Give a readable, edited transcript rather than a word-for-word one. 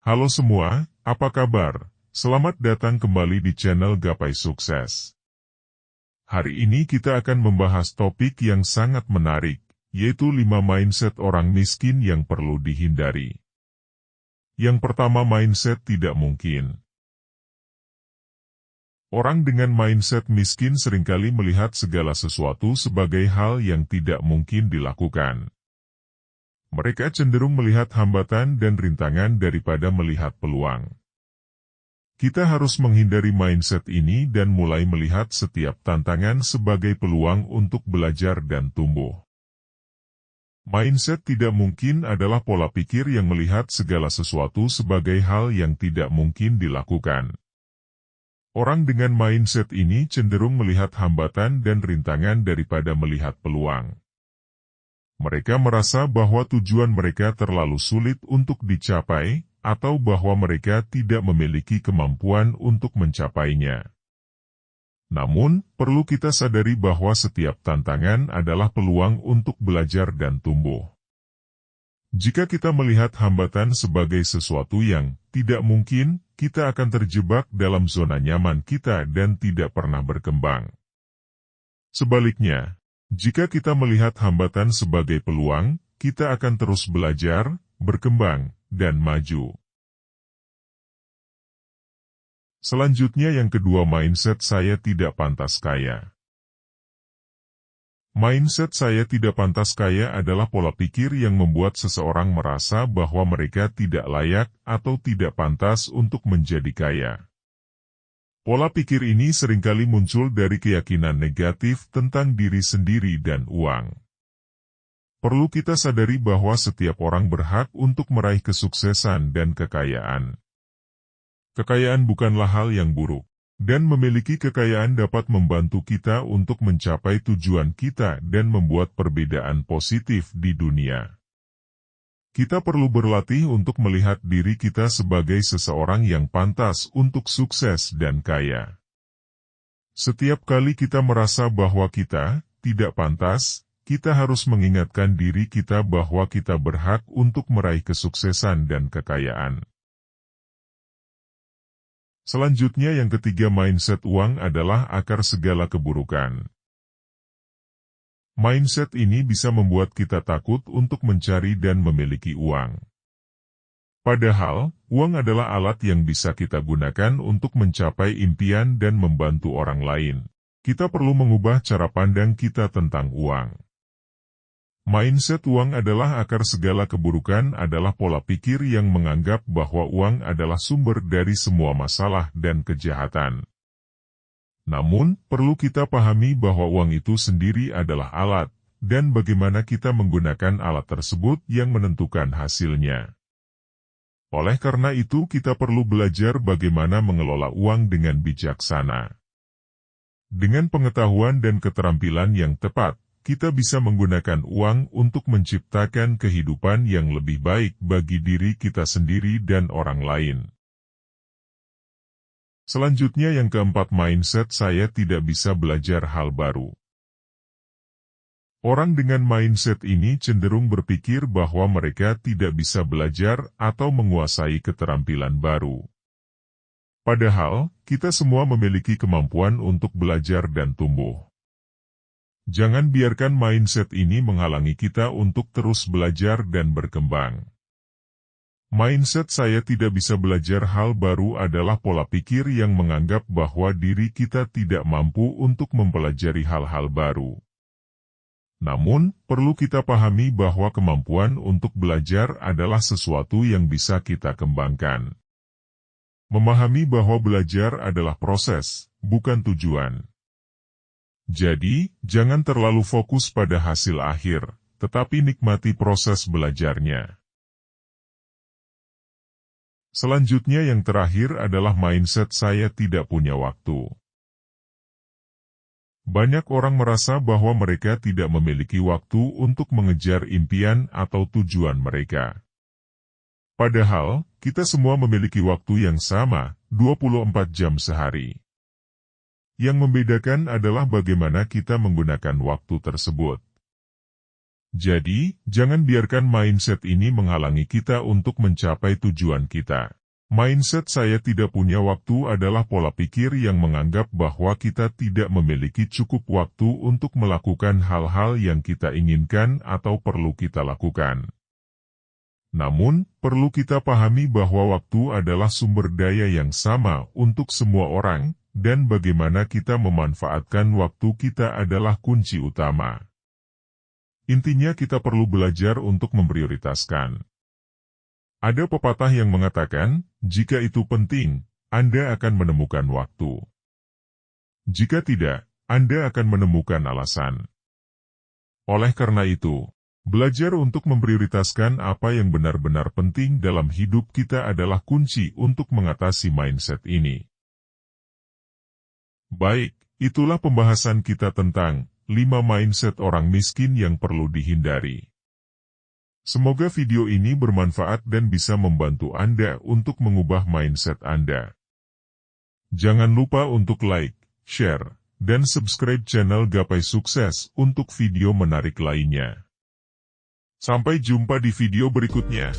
Halo semua, apa kabar? Selamat datang kembali di channel Gapai Sukses. Hari ini kita akan membahas topik yang sangat menarik, yaitu 5 mindset orang miskin yang perlu dihindari. Yang pertama, mindset tidak mungkin. Orang dengan mindset miskin seringkali melihat segala sesuatu sebagai hal yang tidak mungkin dilakukan. Mereka cenderung melihat hambatan dan rintangan daripada melihat peluang. Kita harus menghindari mindset ini dan mulai melihat setiap tantangan sebagai peluang untuk belajar dan tumbuh. Mindset tidak mungkin adalah pola pikir yang melihat segala sesuatu sebagai hal yang tidak mungkin dilakukan. Orang dengan mindset ini cenderung melihat hambatan dan rintangan daripada melihat peluang. Mereka merasa bahwa tujuan mereka terlalu sulit untuk dicapai, atau bahwa mereka tidak memiliki kemampuan untuk mencapainya. Namun, perlu kita sadari bahwa setiap tantangan adalah peluang untuk belajar dan tumbuh. Jika kita melihat hambatan sebagai sesuatu yang tidak mungkin, kita akan terjebak dalam zona nyaman kita dan tidak pernah berkembang. Sebaliknya, jika kita melihat hambatan sebagai peluang, kita akan terus belajar, berkembang, dan maju. Selanjutnya yang kedua, mindset saya tidak pantas kaya. Mindset saya tidak pantas kaya adalah pola pikir yang membuat seseorang merasa bahwa mereka tidak layak atau tidak pantas untuk menjadi kaya. Pola pikir ini seringkali muncul dari keyakinan negatif tentang diri sendiri dan uang. Perlu kita sadari bahwa setiap orang berhak untuk meraih kesuksesan dan kekayaan. Kekayaan bukanlah hal yang buruk, dan memiliki kekayaan dapat membantu kita untuk mencapai tujuan kita dan membuat perbedaan positif di dunia. Kita perlu berlatih untuk melihat diri kita sebagai seseorang yang pantas untuk sukses dan kaya. Setiap kali kita merasa bahwa kita tidak pantas, kita harus mengingatkan diri kita bahwa kita berhak untuk meraih kesuksesan dan kekayaan. Selanjutnya yang ketiga, mindset uang adalah akar segala keburukan. Mindset ini bisa membuat kita takut untuk mencari dan memiliki uang. Padahal, uang adalah alat yang bisa kita gunakan untuk mencapai impian dan membantu orang lain. Kita perlu mengubah cara pandang kita tentang uang. Mindset uang adalah akar segala keburukan adalah pola pikir yang menganggap bahwa uang adalah sumber dari semua masalah dan kejahatan. Namun, perlu kita pahami bahwa uang itu sendiri adalah alat, dan bagaimana kita menggunakan alat tersebut yang menentukan hasilnya. Oleh karena itu, kita perlu belajar bagaimana mengelola uang dengan bijaksana. Dengan pengetahuan dan keterampilan yang tepat, kita bisa menggunakan uang untuk menciptakan kehidupan yang lebih baik bagi diri kita sendiri dan orang lain. Selanjutnya yang keempat, mindset saya tidak bisa belajar hal baru. Orang dengan mindset ini cenderung berpikir bahwa mereka tidak bisa belajar atau menguasai keterampilan baru. Padahal, kita semua memiliki kemampuan untuk belajar dan tumbuh. Jangan biarkan mindset ini menghalangi kita untuk terus belajar dan berkembang. Mindset saya tidak bisa belajar hal baru adalah pola pikir yang menganggap bahwa diri kita tidak mampu untuk mempelajari hal-hal baru. Namun, perlu kita pahami bahwa kemampuan untuk belajar adalah sesuatu yang bisa kita kembangkan. Memahami bahwa belajar adalah proses, bukan tujuan. Jadi, jangan terlalu fokus pada hasil akhir, tetapi nikmati proses belajarnya. Selanjutnya yang terakhir adalah mindset saya tidak punya waktu. Banyak orang merasa bahwa mereka tidak memiliki waktu untuk mengejar impian atau tujuan mereka. Padahal, kita semua memiliki waktu yang sama, 24 jam sehari. Yang membedakan adalah bagaimana kita menggunakan waktu tersebut. Jadi, jangan biarkan mindset ini menghalangi kita untuk mencapai tujuan kita. Mindset "saya tidak punya waktu" adalah pola pikir yang menganggap bahwa kita tidak memiliki cukup waktu untuk melakukan hal-hal yang kita inginkan atau perlu kita lakukan. Namun, perlu kita pahami bahwa waktu adalah sumber daya yang sama untuk semua orang, dan bagaimana kita memanfaatkan waktu kita adalah kunci utama. Intinya kita perlu belajar untuk memprioritaskan. Ada pepatah yang mengatakan, jika itu penting, Anda akan menemukan waktu. Jika tidak, Anda akan menemukan alasan. Oleh karena itu, belajar untuk memprioritaskan apa yang benar-benar penting dalam hidup kita adalah kunci untuk mengatasi mindset ini. Baik, itulah pembahasan kita tentang 5 mindset orang miskin yang perlu dihindari. Semoga video ini bermanfaat dan bisa membantu Anda untuk mengubah mindset Anda. Jangan lupa untuk like, share, dan subscribe channel Gapai Sukses untuk video menarik lainnya. Sampai jumpa di video berikutnya.